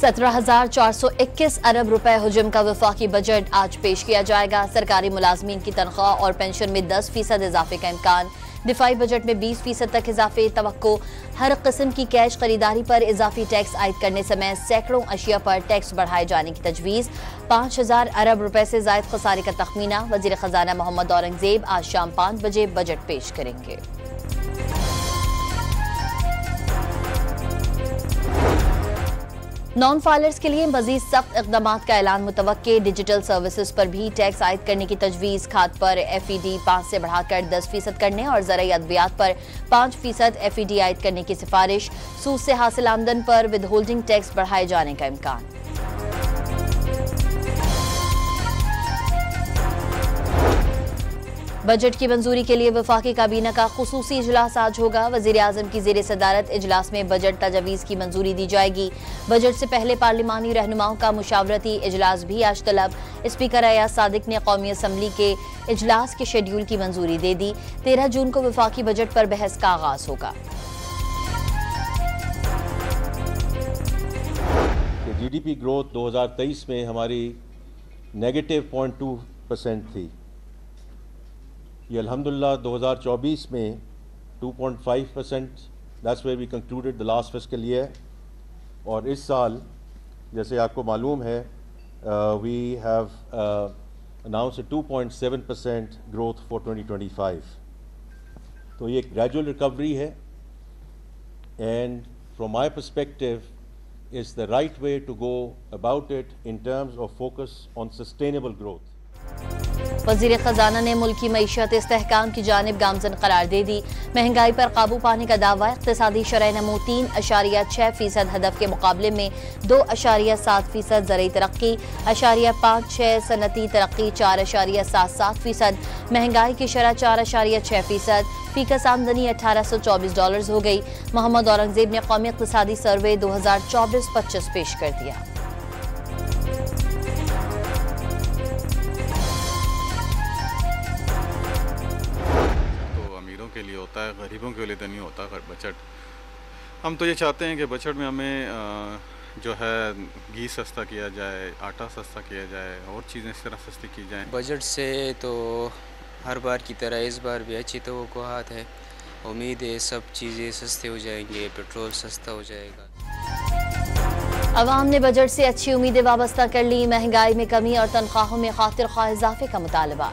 17,421 अरब रुपए हुजूम का वफाकी बजट आज पेश किया जाएगा। सरकारी मुलाजमीन की तनख्वाह और पेंशन में 10% इजाफे का इम्कान। दिफाई बजट में 20% तक इजाफे तवक्को। हर किस्म की कैश खरीदारी पर इजाफी टैक्स आयद करने समेत सैकड़ों अशिया पर टैक्स बढ़ाए जाने की तजवीज़। 5,000 अरब रुपए से जायद खसारे का तखमीना। वजीर खजाना मोहम्मद औरंगजेब आज शाम 5 बजे बजट पेश करेंगे। नॉन फाइलर्स के लिए मजीद सख्त इकदाम का ऐलान मुतवक्के। डिजिटल सर्विसेज पर भी टैक्स आयद करने की तजवीज़। खाद पर FED 5 से बढ़ाकर 10% करने और ज़राई अद्वियात पर 5% FED आयद करने की सिफारिश। सूद से हासिल आमदन पर विदहोल्डिंग टैक्स बढ़ाए जाने का इम्कान। बजट की मंजूरी के लिए वफाकी काबीना का खुसूसी इजलास आज होगा। वजीर आजम की जेर सदारत इजलास में बजट तजावीज़ की मंजूरी दी जाएगी। बजट से पहले पार्लिमानी रहनुमाओं का मुशावरती इजलास भी आज तलब। स्पीकर अयाज सादिक ने कौमी असम्बली के इजलास के शेड्यूल की मंजूरी दे दी। 13 जून को वफाकी बजट पर बहस का आगाज होगा। GDP ग्रोथ 2023 में हमारी -0.2% थी। ये अल्हम्दुलिल्लाह 2024 में 2.5%, that's where we concluded the last fiscal year. और इस साल जैसे आपको मालूम है we have announced 2.7% growth for 2025। तो ये एक ग्रेजुअल रिकवरी है and from my perspective is the right way to go about it in terms of focus on sustainable growth. वजीर खजाना ने मुल्की मईशत इस्तेहकाम की जानिब गामजन करार दे दी। महंगाई पर काबू पाने का दावा। इक्तिसादी शरह नमू 3.6% हदफ के मुकाबले में 2.7%। ज़रई तरक्की 5.6%। सनती तरक्की 4.77%। महंगाई की शरह 4.6%। फीकस आमदनी $1824 हो गई। मोहम्मद औरंगजेब ने कौमी इक्तिसादी सर्वे 2024-25 पेश कर दिया। के लिए होता है, गरीबों के लिए तो नहीं होता बजट। हम तो ये चाहते हैं कि बजट में हमें जो है घी सस्ता किया जाए, आटा सस्ता किया जाए और चीज़ें इस तरह सस्ती की जाएं। बजट से तो हर बार की तरह इस बार भी अच्छी तवक्कुआत है। उम्मीद है सब चीज़ें सस्ते हो जाएंगे, पेट्रोल सस्ता हो जाएगा। अवाम ने बजट से अच्छी उम्मीदें वाबस्ता कर ली। महंगाई में कमी और तनख्वाहों में खातिर ख्वाह इजाफे का मुतालबा।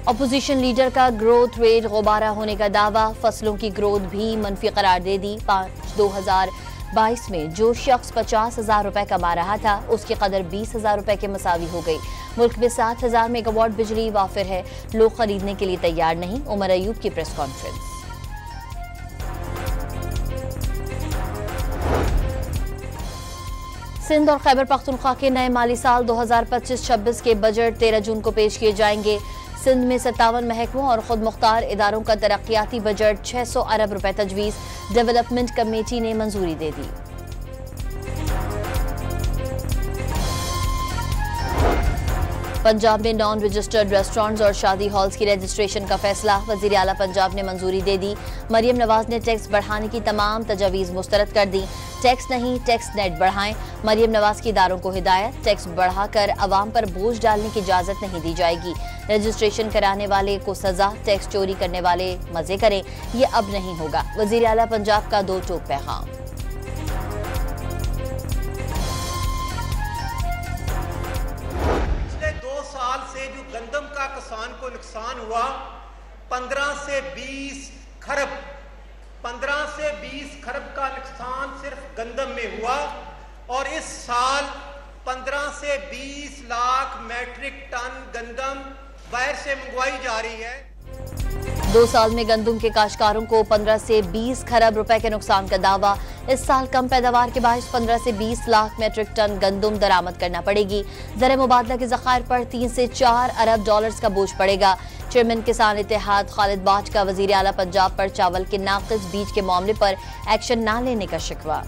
अपोजिशन लीडर का ग्रोथ रेट गुबारा होने का दावा। फसलों की ग्रोथ भी मनफी करार दे दी। 2022 में जो शख्स 50,000 रुपए कमा रहा था उसकी कदर 20,000 रुपए के मसावी हो गई। मुल्क में 7,000 मेगावाट बिजली वाफिर है, लोग खरीदने के लिए तैयार नहीं। उमर अयूब की प्रेस कॉन्फ्रेंस। सिंध और खैबर पख्तूनख्वा के नए माली साल 2025-26 के बजट 13 जून को पेश किए जाएंगे। सिंध में 57 महकमों और खुद मुख्तार इदारों का तरक्याती बजट 600 अरब रुपए तजवीज़। डेवलपमेंट कमेटी ने मंजूरी दे दी। पंजाब में नॉन रजिस्टर्ड रेस्टोरेंट्स और शादी हॉल्स की रजिस्ट्रेशन का फैसला। वजीर आला पंजाब ने मंजूरी दे दी। मरियम नवाज ने टैक्स बढ़ाने की तमाम तजावीज़ मुस्तरद कर दी। टैक्स नहीं, टैक्स नेट बढ़ाएं। मरियम नवाज की इदारों को हिदायत। टैक्स बढ़ाकर अवाम पर बोझ डालने की इजाजत नहीं दी जाएगी। रजिस्ट्रेशन कराने वाले को सजा, टैक्स चोरी करने वाले मजे करें, ये अब नहीं होगा। वजीर आला पंजाब का दो टोक पैगाम। पिछले 2 साल से जो गंदम का किसान को नुकसान हुआ 15 से 20 खरब 15 से 20 खरब का नुकसान सिर्फ गंदम में हुआ और इस साल 15 से 20 लाख मैट्रिक टन गंदम बाहर से मंगवाई जा रही है। 2 साल में गंदम के काश्तकारों को 15 से 20 खरब रुपए के नुकसान का दावा। इस साल कम पैदावार के बायस 15 से 20 लाख मैट्रिक टन गंदम दरामद करना पड़ेगी। ज़र मुबादला के ज़खायर पर 3 से 4 अरब डॉलर्स का बोझ पड़ेगा। चेयरमैन किसान इत्तेहाद खालिद बाज का वजीर आला पंजाब पर चावल के नाकिस बीज के मामले पर एक्शन न लेने का शिकवा।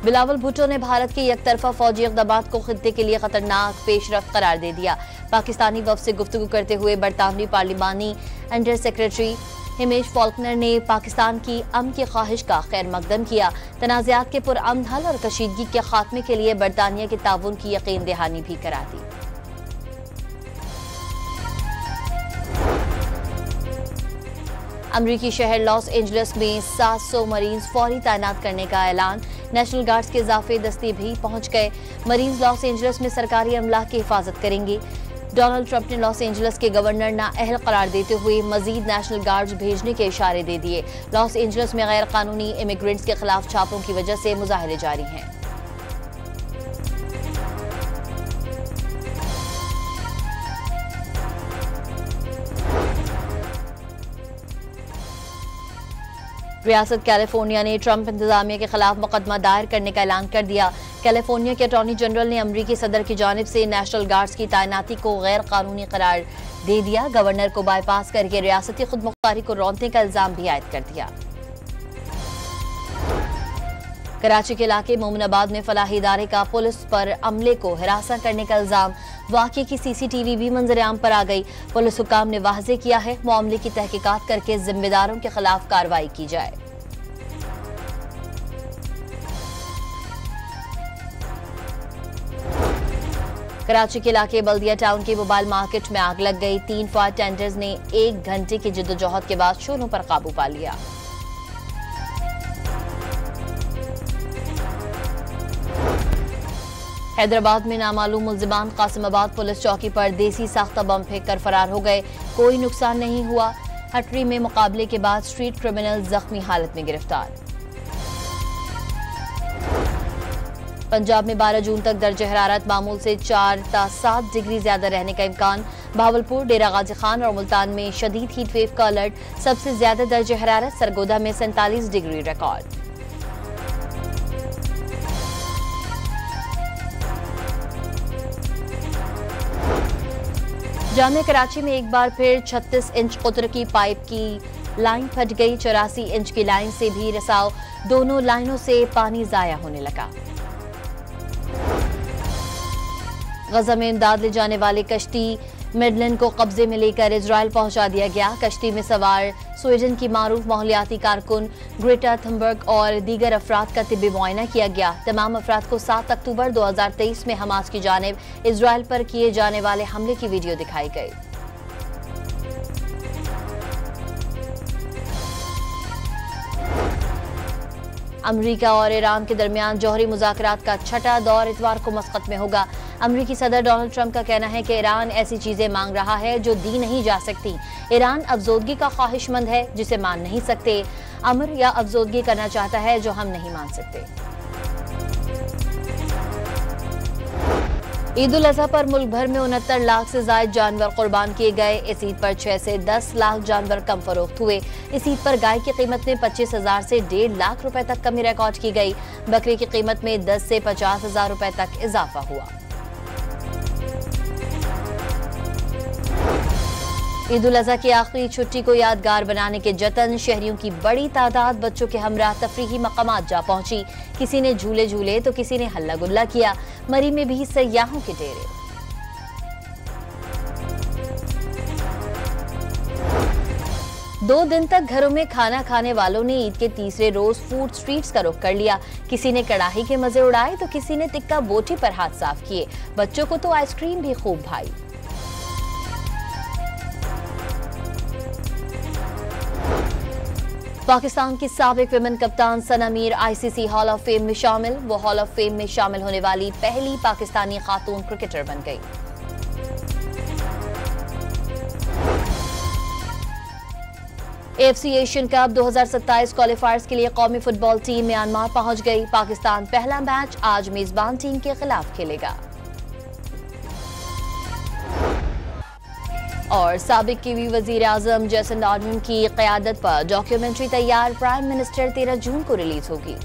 बिलावल भुट्टो ने भारत के एकतरफा फौजी इक़दामात को खित्ते के लिए खतरनाक पेशरफ्त करार दे दिया। पाकिस्तानी वफ़द से गुफ्तगू करते हुए बरतानवी पार्लिमानी अंडर सेक्रेटरी हिमेश फॉल्कनर ने पाकिस्तान की अमन की ख्वाहिश का खैर मकदम किया। तनाज़ात के पुरअमन हल और कशीदगी के खात्मे के लिए बरतानिया के ताउन की यकीन दहानी भी करा दी। अमरीकी शहर लॉस एंजलिस में 700 मरीन्स फौरी तैनात करने का ऐलान। नेशनल गार्ड्स के इजाफी दस्ते भी पहुंच गए। मरीन्स लॉस एंजलिस में सरकारी अमला की हिफाजत करेंगे। डोनाल्ड ट्रंप ने लॉस एंजलिस के गवर्नर नाअहल करार देते हुए मजीद नेशनल गार्ड्स भेजने के इशारे दे दिए। लॉस एंजलिस में गैर कानूनी इमिग्रेंट्स के खिलाफ छापों की वजह से मुजाहरे जारी हैं। रियासत कैलिफोर्निया ने ट्रंप इंतजामिया के खिलाफ मुकदमा दायर करने का ऐलान कर दिया। कैलिफोर्निया के अटॉर्नी जनरल ने अमरीकी सदर की जानिब से नेशनल गार्ड्स की तैनाती को गैर कानूनी करार दे दिया। गवर्नर को बाईपास करके रियासती खुदमुख्तारी को रौंदने का इल्जाम भी आयद कर दिया। कराची के इलाके मोमिनाबाद में फलाही इदारे का पुलिस पर अमले को हिरासत करने का इल्जाम। वाक़े की सीसीटीवी भी मंजर-ए-आम पर आ गई। पुलिस हुकाम ने वाज़े किया है मामले की तहकीकात करके जिम्मेदारों के खिलाफ कार्रवाई की जाए। कराची के इलाके बल्दिया टाउन के मोबाइल मार्केट में आग लग गई। 3 फायर टेंडर्स ने 1 घंटे की जिद्दोजहद के बाद शोलों पर काबू पा लिया। हैदराबाद में नामालूम मुल्जिमान कासिमाबाद पुलिस चौकी पर देसी साख्ता बम फेंक कर फरार हो गए। कोई नुकसान नहीं हुआ। हटरी में मुकाबले के बाद स्ट्रीट क्रिमिनल जख्मी हालत में गिरफ्तार। पंजाब में 12 जून तक दर्जे हरारत मामूल से 4 से 7 डिग्री ज्यादा रहने का इम्कान। भावलपुर, डेरा गाजी खान और मुल्तान में शदीद हीट वेव का अलर्ट। सबसे ज्यादा दर्जे हरारत सरगोदा में 47 डिग्री रिकॉर्ड। जामिया कराची में एक बार फिर 36 इंच कुतर की पाइप की लाइन फट गई। 84 इंच की लाइन से भी रिसाव। दोनों लाइनों से पानी जाया होने लगा। गजा में इमदाद ले जाने वाली कश्ती मिडलैंड को कब्जे में लेकर इजराइल पहुंचा दिया गया। कश्ती में सवार स्वीडन की मारूफ माहौलियाती कारकुन ग्रेटा थुनबर्ग और दीगर अफराद का तिब्बी मुआयना किया गया। तमाम अफराद को 7 अक्टूबर 2023 में हमास की जानिब इजराइल पर किए जाने वाले हमले की वीडियो दिखाई गई। अमरीका और ईरान के दरमियान जौहरी मुज़ाकरात का छठा दौर इतवार को मस्कत में होगा। अमरीकी सदर डोनाल्ड ट्रंप का कहना है कि ईरान ऐसी चीजें मांग रहा है जो दी नहीं जा सकती। ईरान अफजोदगी का ख्वाहिशमंद है जिसे मान नहीं सकते। अमर या अफजोदगी करना चाहता है जो हम नहीं मान सकते। ईद उल अजहा पर मुल्क भर में 69 लाख से ज्यादा जानवर कुर्बान किए गए। इस ईद पर 6 से 10 लाख जानवर कम फरोख्त हुए। इस ईद पर गाय की कीमत में 25,000 से 1.5 लाख रुपए तक कमी रिकॉर्ड की गई। बकरी की कीमत में 10 से 50,000 रुपए तक इजाफा हुआ। ईद उल अजहा की आखिरी छुट्टी को यादगार बनाने के जतन। शहरियों की बड़ी तादाद बच्चों के हमरा तफरीही मकामात जा पहुंची। किसी ने झूले झूले तो किसी ने हल्ला गुल्ला किया। मरी में भी सयाहों के डेरे। 2 दिन तक घरों में खाना खाने वालों ने ईद के तीसरे रोज फूड स्ट्रीट्स का रुख कर लिया। किसी ने कड़ाही के मजे उड़ाए तो किसी ने टिक्का बोटी पर हाथ साफ किए। बच्चों को तो आइसक्रीम भी खूब भाई। पाकिस्तान की साबिक विमेन कप्तान Sana Mir ICC hall of fame में शामिल। वो हॉल ऑफ फेम में शामिल होने वाली पहली पाकिस्तानी खातून क्रिकेटर बन गई। AFC एशियन कप 2027 क्वालिफायर्स के लिए कौमी फुटबॉल टीम म्यांमार पहुंच गई। पाकिस्तान पहला मैच आज मेजबान टीम के खिलाफ खेलेगा। और साबिक कीवी वजीर आजम जेसिंडा आर्डर्न की क़यादत पर डॉक्यूमेंट्री तैयार। प्राइम मिनिस्टर 13 जून को रिलीज होगी।